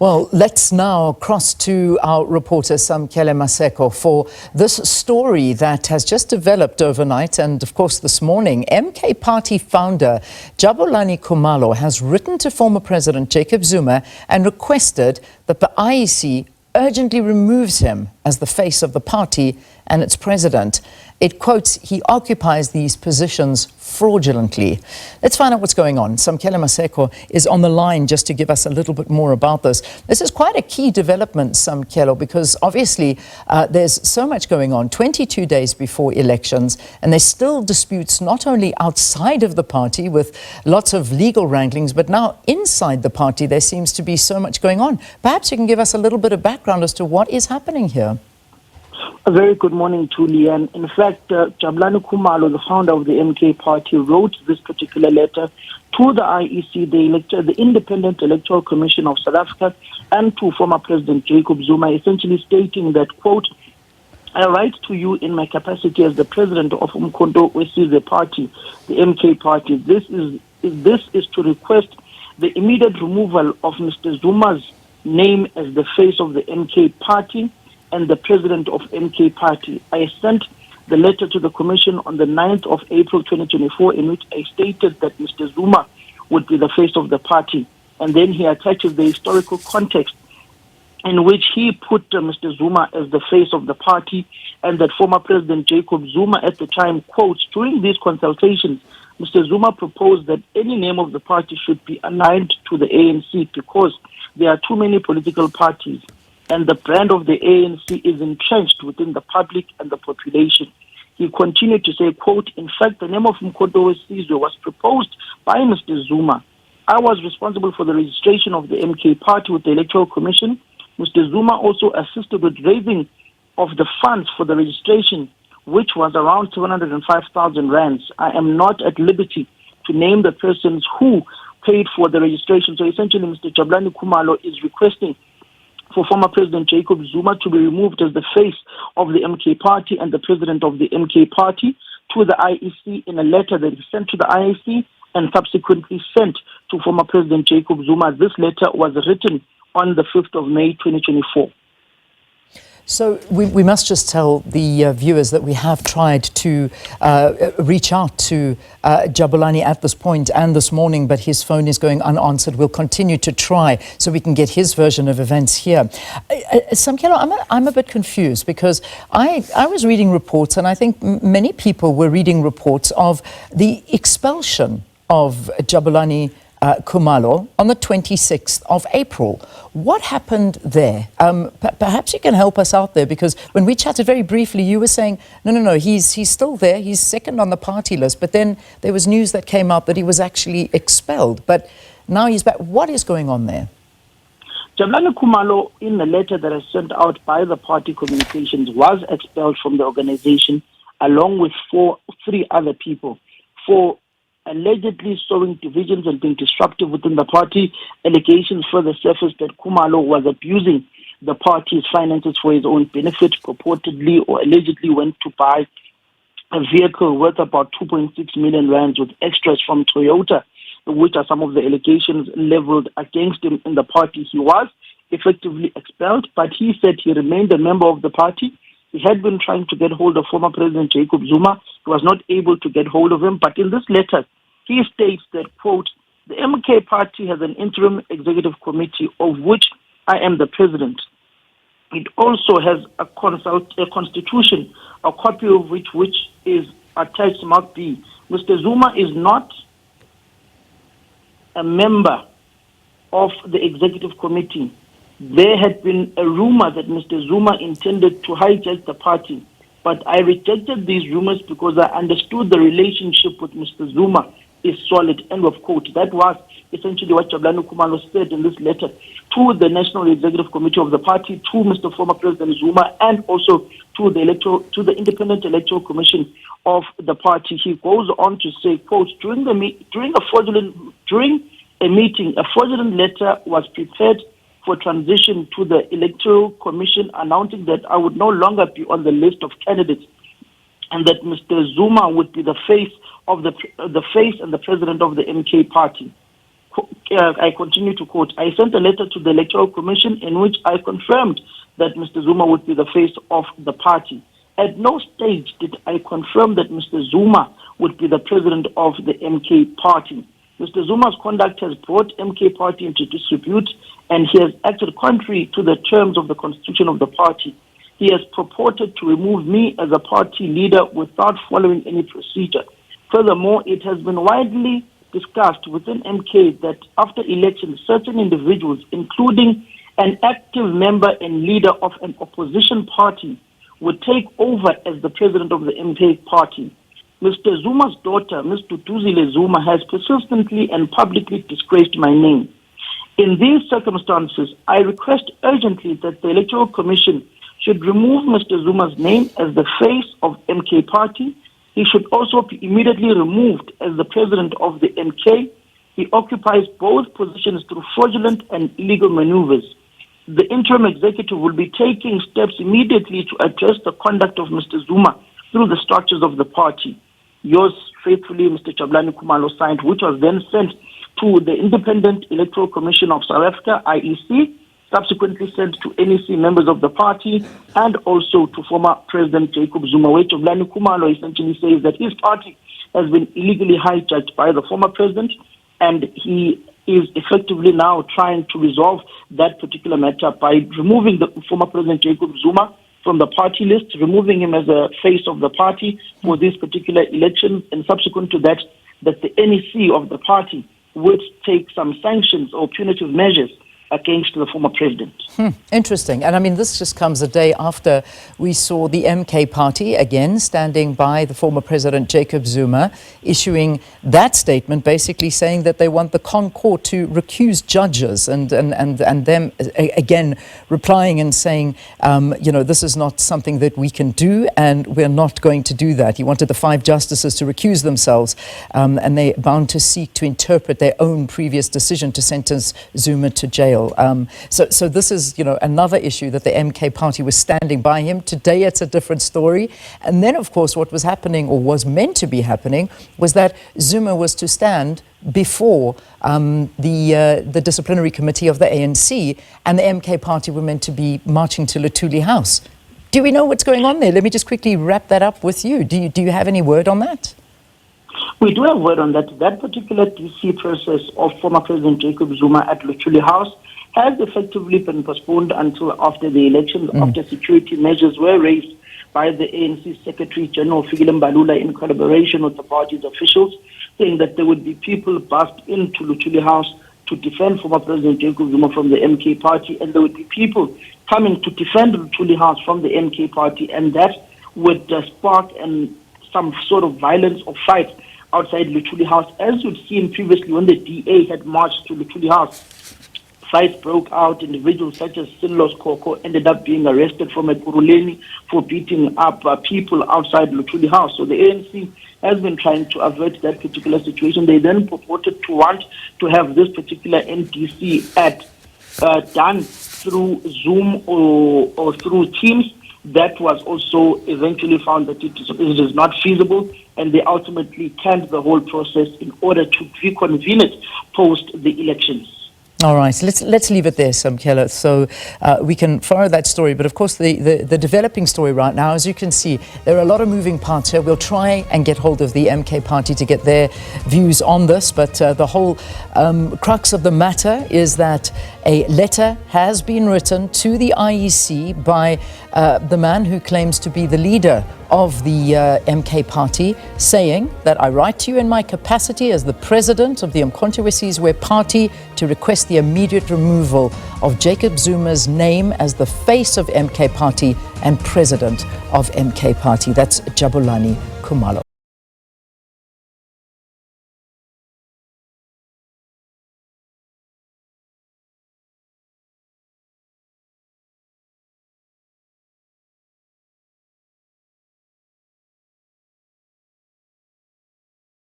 Well, let's now cross to our reporter Samkele Maseko for this story that has just developed overnight. And of course, this morning, MK Party founder Jabulani Khumalo has written to former President Jacob Zuma and requested that the IEC urgently removes him as the face of the party and its president. It quotes, he occupies these positions fraudulently. Let's find out what's going on. Samkele Maseko is on the line just to give us a little bit more about this. This is quite a key development, Samkele, because obviously there's so much going on, 22 days before elections, and there's still disputes not only outside of the party with lots of legal wranglings, but now inside the party there seems to be so much going on. Perhaps you can give us a little bit of background as to what is happening here. A very good morning to Leanne. In fact, Jabulani Khumalo, the founder of the MK Party, wrote this particular letter to the IEC, the Independent Electoral Commission of South Africa, and to former President Jacob Zuma, essentially stating that, quote, I write to you in my capacity as the president of Umkhonto Wesizwe Party, the MK Party. This is to request the immediate removal of Mr. Zuma's name as the face of the MK Party and the president of MK Party. I sent the letter to the commission on the 9th of April 2024 in which I stated that Mr. Zuma would be the face of the party. And then he attaches the historical context in which he put Mr. Zuma as the face of the party, and that former President Jacob Zuma at the time, quotes, during these consultations, Mr. Zuma proposed that any name of the party should be aligned to the ANC because there are too many political parties, and the brand of the ANC is entrenched within the public and the population. He continued to say, quote, in fact, the name of Umkhonto Wesizwe was proposed by Mr. Zuma. I was responsible for the registration of the MK Party with the Electoral Commission. Mr. Zuma also assisted with raising of the funds for the registration, which was around 705,000 rands. I am not at liberty to name the persons who paid for the registration. So essentially, Mr. Jabulani Khumalo is requesting for former President Jacob Zuma to be removed as the face of the MK Party and the president of the MK Party to the IEC in a letter that he sent to the IEC and subsequently sent to former President Jacob Zuma. This letter was written on the 5th of May 2024. So we must just tell the viewers that we have tried to reach out to Jabulani at this point and this morning, but his phone is going unanswered. We'll continue to try so we can get his version of events here. Samkele, I'm a bit confused because I was reading reports, and I think many people were reading reports of the expulsion of Jabulani Khumalo on the 26th of April. What happened there? Perhaps you can help us out there, because when we chatted very briefly, you were saying, no, he's still there. He's second on the party list. But then there was news that came out that he was actually expelled. But now he's back. What is going on there? Jabulani Khumalo, in the letter that is sent out by the party communications, was expelled from the organization along with three other people for allegedly sowing divisions and being disruptive within the party. Allegations further surfaced that Khumalo was abusing the party's finances for his own benefit, purportedly or allegedly went to buy a vehicle worth about 2.6 million rands with extras from Toyota, which are some of the allegations leveled against him in the party. He was effectively expelled, but he said he remained a member of the party. He had been trying to get hold of former President Jacob Zuma. He was not able to get hold of him. But in this letter, he states that, quote, the MK Party has an interim executive committee of which I am the president. It also has a constitution, a copy of which is attached mark B. Mr. Zuma is not a member of the executive committee. There had been a rumor that Mr. Zuma intended to hijack the party, but I rejected these rumors because I understood the relationship with Mr. Zuma is solid, end of quote. That was essentially what Jabulani Khumalo said in this letter to the National Executive Committee of the party, to Mr. former President Zuma, and also to the Independent Electoral Commission of the party. He goes on to say, quote, during a meeting, a fraudulent letter was prepared for transition to the Electoral Commission, announcing that I would no longer be on the list of candidates and that Mr. Zuma would be the face and the president of the MK Party. I continue to quote, I sent a letter to the Electoral Commission in which I confirmed that Mr. Zuma would be the face of the party. At no stage did I confirm that Mr. Zuma would be the president of the MK party. Mr. Zuma's conduct has brought MK party into disrepute, and he has acted contrary to the terms of the constitution of the party. He has purported to remove me as a party leader without following any procedure. Furthermore, it has been widely discussed within MK that after elections, certain individuals, including an active member and leader of an opposition party, would take over as the president of the MK party. Mr. Zuma's daughter, Ms. Tutuzile Zuma, has persistently and publicly disgraced my name. In these circumstances, I request urgently that the Electoral Commission should remove Mr. Zuma's name as the face of MK party. He should also be immediately removed as the president of the MK. He occupies both positions through fraudulent and illegal maneuvers. The interim executive will be taking steps immediately to address the conduct of Mr. Zuma through the structures of the party. Yours faithfully, Mr. Jabulani Khumalo, signed, which was then sent to the Independent Electoral Commission of South Africa, IEC, subsequently sent to NEC members of the party, and also to former President Jacob Zuma, where Jabulani Khumalo essentially says that his party has been illegally hijacked by the former president, and he is effectively now trying to resolve that particular matter by removing the former President Jacob Zuma from the party list, removing him as a face of the party for this particular election, and subsequent to that, that the NEC of the party would take some sanctions or punitive measures against the former president. Interesting. And I mean, this just comes a day after we saw the MK party again standing by the former president Jacob Zuma, issuing that statement basically saying that they want the ConCourt to recuse judges, and them again replying and saying, this is not something that we can do, and we're not going to do that. He wanted the 5 justices to recuse themselves, and they're bound to seek to interpret their own previous decision to sentence Zuma to jail. So this is, another issue that the MK party was standing by him. Today it's a different story. And then, of course, what was happening, or was meant to be happening, was that Zuma was to stand before the disciplinary committee of the ANC, and the MK party were meant to be marching to Luthuli House. Do we know what's going on there? Let me just quickly wrap that up with you. Do you have any word on that? We do have word on that. That particular DC process of former President Jacob Zuma at Luthuli House has effectively been postponed until after the elections, after security measures were raised by the ANC Secretary General Fikile Mbalula in collaboration with the party's officials, saying that there would be people bussed into Luthuli House to defend former President Jacob Zuma from the MK party, and there would be people coming to defend Luthuli House from the MK party, and that would spark some sort of violence or fight outside Luthuli House. As you've seen previously when the DA had marched to Luthuli House, fights broke out. Individuals such as Silos Koko ended up being arrested from Ekurhuleni for beating up people outside Luthuli House. So the ANC has been trying to avert that particular situation. They then purported to want to have this particular NDC done through Zoom or through Teams. That was also eventually found that it is not feasible, and they ultimately canned the whole process in order to reconvene it post the elections. All right, let's leave it there, Samkele, so we can follow that story. But of course, the developing story right now, as you can see, there are a lot of moving parts here. We'll try and get hold of the MK party to get their views on this. But the whole crux of the matter is that a letter has been written to the IEC by the man who claims to be the leader of the MK party, saying that I write to you in my capacity as the president of the Umkhonto we Sizwe party to request the immediate removal of Jacob Zuma's name as the face of MK party and president of MK party. That's Jabulani Khumalo.